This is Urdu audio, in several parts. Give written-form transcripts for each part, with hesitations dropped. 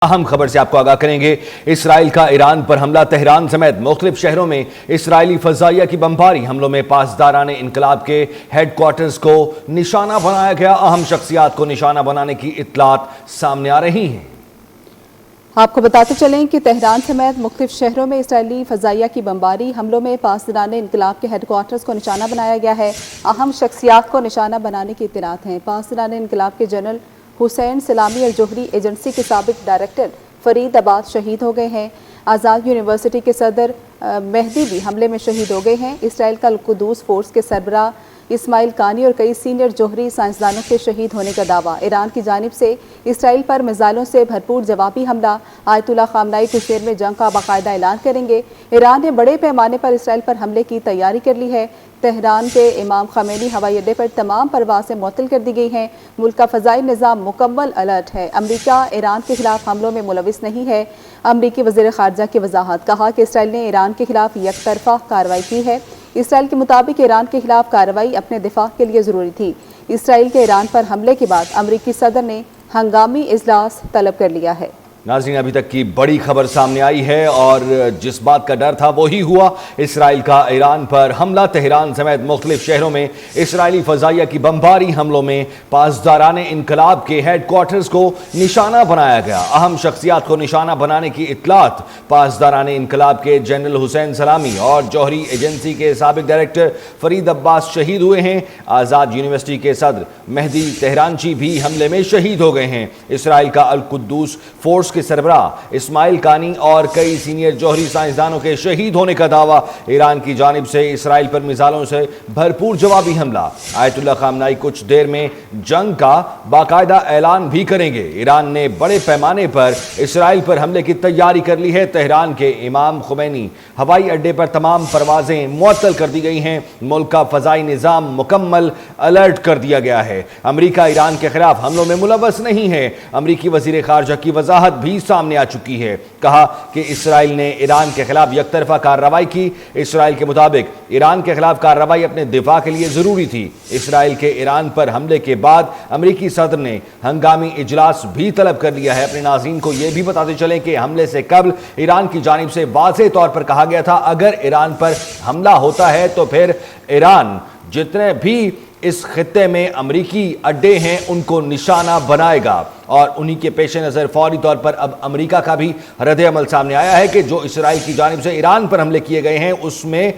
اہم خبر سے آپ کو آگاہ کریں گے۔ اسرائیل کا ایران پر حملہ، تہران سمیت مختلف شہروں میں اسرائیلی فضائیہ کی بمباری حملوں میں پاسداران انقلاب کے ہیڈ کوارٹرز کو نشانہ بنایا گیا۔ اہم شخصیات کو نشانہ بنانے کی اطلاعات سامنے آ رہی ہیں۔ آپ کو بتاتے چلیں کہ تہران سمیت مختلف شہروں میں اسرائیلی فضائیہ کی بمباری حملوں میں پاسداران انقلاب کے ہیڈ کوارٹرز کو نشانہ بنایا گیا ہے۔ اہم شخصیات کو نشانہ بنانے کی اطلاعات ہیں۔ پاسداران انقلاب کے جنرل حسین سلامی اور جوہری ایجنسی کے سابق ڈائریکٹر فرید عباس شہید ہو گئے ہیں۔ آزاد یونیورسٹی کے صدر مہدی بھی حملے میں شہید ہو گئے ہیں۔ اسرائیل کا القدس فورس کے سربراہ اسماعیل کانی اور کئی سینئر جوہری سائنسدانوں کے شہید ہونے کا دعویٰ۔ ایران کی جانب سے اسرائیل پر میزائلوں سے بھرپور جوابی حملہ، آیت اللہ خامنائی کچھ دیر میں جنگ کا باقاعدہ اعلان کریں گے۔ ایران نے بڑے پیمانے پر اسرائیل پر حملے کی تیاری کر لی ہے۔ تہران کے امام خمینی ہوائی اڈے پر تمام پروازیں معطل کر دی گئی ہیں۔ ملک کا فضائی نظام مکمل الرٹ ہے۔ امریکہ ایران کے خلاف حملوں میں ملوث نہیں ہے۔ امریکی وزیر خارجہ کی وضاحت، کہا کہ اسرائیل نے ایران کے خلاف یک طرفہ کارروائی کی ہے۔ اسرائیل کے مطابق ایران کے خلاف کارروائی اپنے دفاع کے لیے ضروری تھی۔ اسرائیل کے ایران پر حملے کے بعد امریکی صدر نے ہنگامی اجلاس طلب کر لیا ہے۔ ناظرین، ابھی تک کی بڑی خبر سامنے آئی ہے اور جس بات کا ڈر تھا وہی ہوا۔ اسرائیل کا ایران پر حملہ، تہران سمیت مختلف شہروں میں اسرائیلی فضائیہ کی بمباری حملوں میں پاسداران انقلاب کے ہیڈ کوارٹرز کو نشانہ بنایا گیا۔ اہم شخصیات کو نشانہ بنانے کی اطلاعات، پاسداران انقلاب کے جنرل حسین سلامی اور جوہری ایجنسی کے سابق ڈائریکٹر فرید عباس شہید ہوئے ہیں۔ آزاد یونیورسٹی کے صدر مہدی تہرانچی بھی حملے میں شہید ہو گئے ہیں۔ اسرائیل کا القدس فورس کے سربراہ اسماعیل کانی اور کئی سینئر جوہری سائنسدانوں کے شہید ہونے کا دعویٰ۔ ایران کی جانب سے اسرائیل پر میزائلوں سے بھرپور جوابی حملہ، آیت اللہ خامنائی کچھ دیر میں جنگ کا باقاعدہ اعلان بھی کریں گے۔ ایران نے بڑے پیمانے پر اسرائیل پر حملے کی تیاری کر لی ہے۔ تہران کے امام خمینی ہوائی اڈے پر تمام پروازیں معطل کر دی گئی ہیں۔ ملک کا فضائی نظام مکمل الرٹ کر دیا گیا ہے۔ امریکہ ایران کے خلاف حملوں میں ملوث نہیں ہے۔ امریکی وزیر خارجہ کی وضاحت بھی سامنے آ چکی ہے، کہا کہ اسرائیل نے ایران کے خلاف یک طرفہ کارروائی کی۔ اسرائیل کے مطابق ایران کے خلاف کارروائی اپنے دفاع کے لیے ضروری تھی۔ اسرائیل کے ایران پر حملے کے بعد امریکی صدر نے ہنگامی اجلاس بھی طلب کر لیا ہے۔ اپنے ناظرین کو یہ بھی بتاتے چلیں کہ حملے سے قبل ایران کی جانب سے واضح طور پر کہا گیا تھا اگر ایران پر حملہ ہوتا ہے تو پھر ایران جتنے بھی اس خطے میں امریکی اڈے ہیں ان کو نشانہ بنائے گا، اور انہی کے پیش نظر فوری طور پر اب امریکہ کا بھی رد عمل سامنے آیا ہے کہ جو اسرائیل کی جانب سے ایران پر حملے کیے گئے ہیں اس میں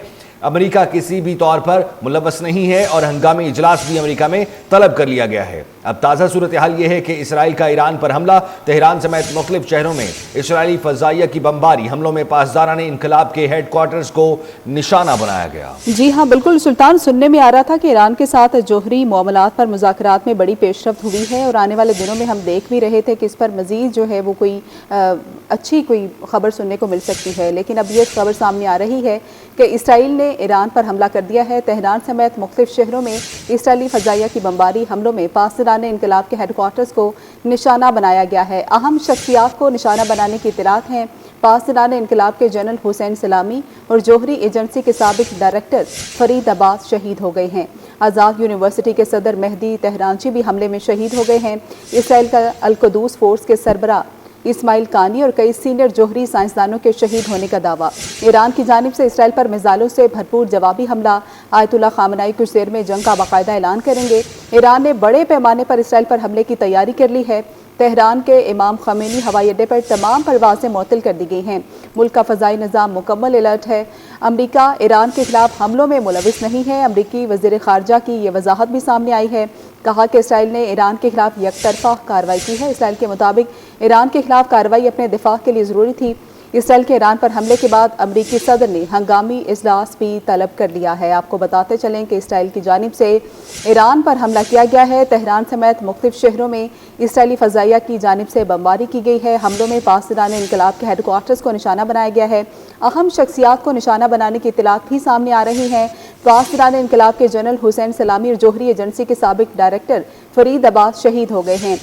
امریکہ کسی بھی طور پر ملوث نہیں ہے، اور ہنگامی اجلاس بھی امریکہ میں طلب کر لیا گیا ہے۔ اب تازہ صورتحال یہ ہے کہ اسرائیل کا ایران پر حملہ، تہران سمیت مختلف شہروں میں اسرائیلی فضائیہ کی بمباری حملوں میں پاسداران انقلاب کے ہیڈ کوارٹرز کو نشانہ بنایا گیا۔ جی ہاں، بالکل سلطان، سننے میں آ رہا تھا کہ ایران کے ساتھ جوہری معاملات پر مذاکرات میں بڑی پیش رفت ہوئی ہے، اور آنے والے دنوں میں ہم دیکھ بھی رہے تھے کہ اس پر مزید جو ہے وہ کوئی اچھی کوئی خبر سننے کو مل سکتی ہے، لیکن اب یہ خبر سامنے آ رہی ہے کہ اسرائیل نے ایران پر حملہ کر دیا ہے۔ تہران سمیت مختلف شہروں میں اسرائیلی فضائیہ کی بمباری حملوں میں پاسداران انقلاب کے ہیڈ کوارٹرز کو نشانہ بنایا گیا ہے۔ اہم شخصیات کو نشانہ بنانے کی اطلاعات ہیں۔ پاسداران انقلاب کے جنرل حسین سلامی اور جوہری ایجنسی کے سابق ڈائریکٹر فرید عباس شہید ہو گئے ہیں۔ آزاد یونیورسٹی کے صدر مہدی تہرانچی بھی حملے میں شہید ہو گئے ہیں۔ اسرائیل کا القدس فورس کے سربراہ اسماعیل کانی اور کئی سینئر جوہری سائنسدانوں کے شہید ہونے کا دعویٰ۔ ایران کی جانب سے اسرائیل پر میزائلوں سے بھرپور جوابی حملہ، آیت اللہ خامنائی کچھ دیر میں جنگ کا باقاعدہ اعلان کریں گے۔ ایران نے بڑے پیمانے پر اسرائیل پر حملے کی تیاری کر لی ہے۔ تہران کے امام خمینی ہوائی اڈے پر تمام پروازیں معطل کر دی گئی ہیں۔ ملک کا فضائی نظام مکمل الرٹ ہے۔ امریکہ ایران کے خلاف حملوں میں ملوث نہیں ہے۔ امریکی وزیر خارجہ کی یہ وضاحت بھی سامنے آئی ہے، کہا کہ اسرائیل نے ایران کے خلاف یک طرفہ کارروائی کی ہے۔ اسرائیل کے مطابق ایران کے خلاف کارروائی اپنے دفاع کے لیے ضروری تھی۔ اسرائیل کے ایران پر حملے کے بعد امریکی صدر نے ہنگامی اجلاس بھی طلب کر لیا ہے۔ آپ کو بتاتے چلیں کہ اسرائیل کی جانب سے ایران پر حملہ کیا گیا ہے۔ تہران سمیت مختلف شہروں میں اسرائیلی فضائیہ کی جانب سے بمباری کی گئی ہے۔ حملوں میں پاسداران انقلاب کے ہیڈ کوارٹرز کو نشانہ بنایا گیا ہے۔ اہم شخصیات کو نشانہ بنانے کی اطلاعات بھی سامنے آ رہی ہیں۔ پاسداران انقلاب کے جنرل حسین سلامی اور جوہری ایجنسی کے سابق ڈائریکٹر فرید عباس شہید ہو گئے ہیں۔